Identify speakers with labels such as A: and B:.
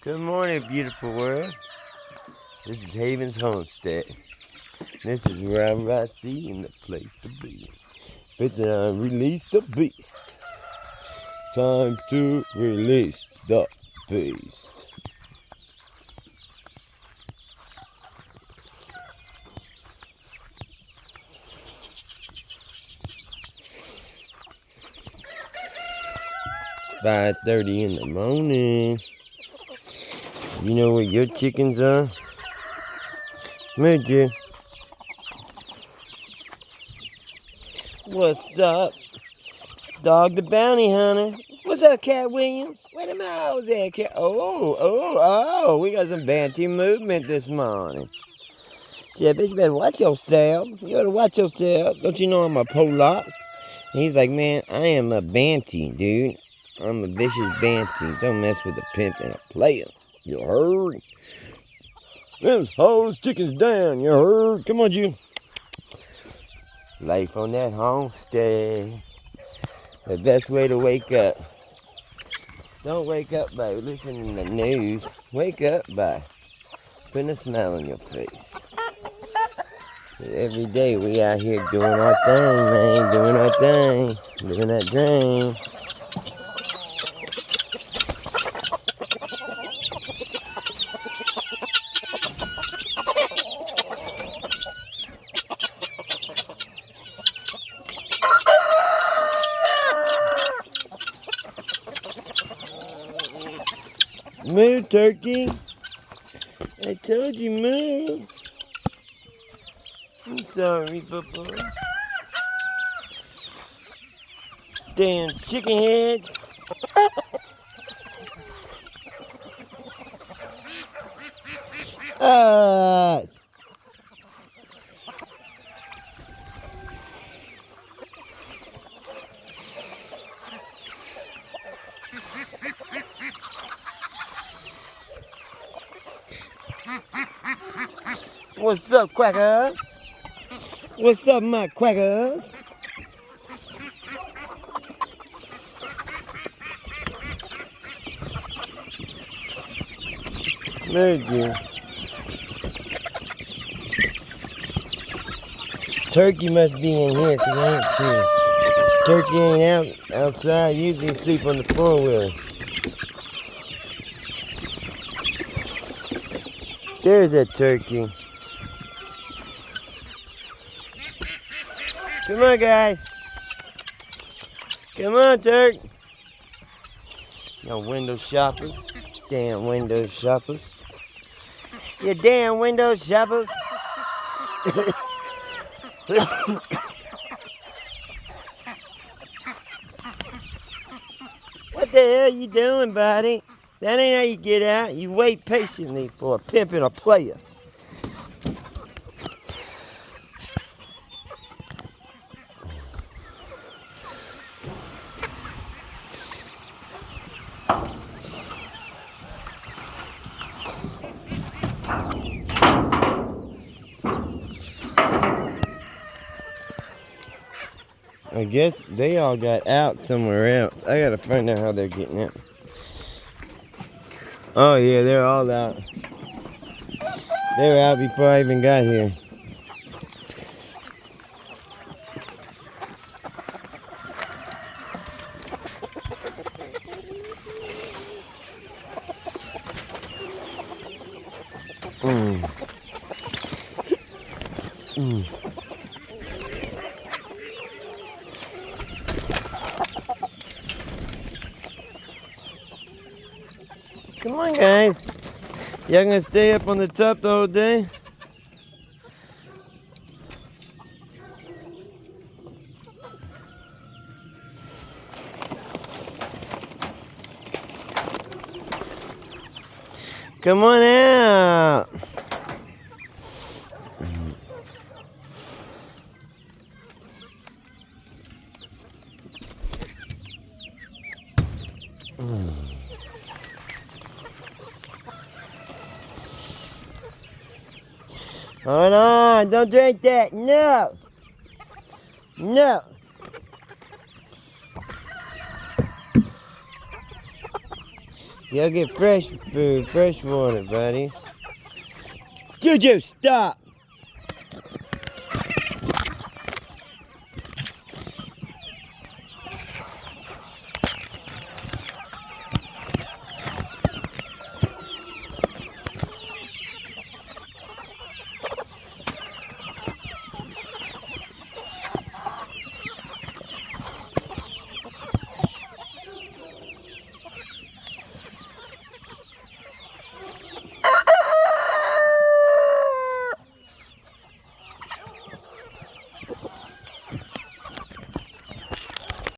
A: Good morning, beautiful world. This is Haven's Homestead. This is where I see and the place to be. Fit to release the beast. Time to release the beast. It's 5:30 in the morning. You know where your chickens are? Major. What's up? Dog the bounty hunter. What's up, Cat Williams? Where the mouse at, Cat? Oh, we got some Banty movement this morning. Yeah, bitch, you better watch yourself. You better watch yourself. Don't you know I'm a Pollock? And he's like, man, I am a Banty, dude. I'm a vicious Banty. Don't mess with a pimp and a player. You heard? Those hoes, chickens down. You heard? Come on, you. Life on that homestead. The best way to wake up. Don't wake up by listening to the news. Wake up by putting a smile on your face. Every day we out here doing our thing, man. Doing our thing. Living that dream. Moo, turkey. I told you, moo. I'm sorry, Papa. Damn chicken heads. What's up, quacker? What's up, my quackers? Merger. Turkey must be in here because I ain't here. Turkey ain't outside. Usually sleep on the floor with her. There's a turkey. Come on, guys. Come on, Turk. No window shoppers. Damn window shoppers. You damn window shoppers. What the hell you doing, buddy? That ain't how you get out. You wait patiently for a pimp and a player. I guess they all got out somewhere else. I gotta find out how they're getting out. Oh yeah, they're all out. They were out before I even got here. Come on, guys. Y'all gonna stay up on the top the whole day? Come on out. Hold on, don't drink that. No. No. Go get fresh food, fresh water, buddies. Juju, stop!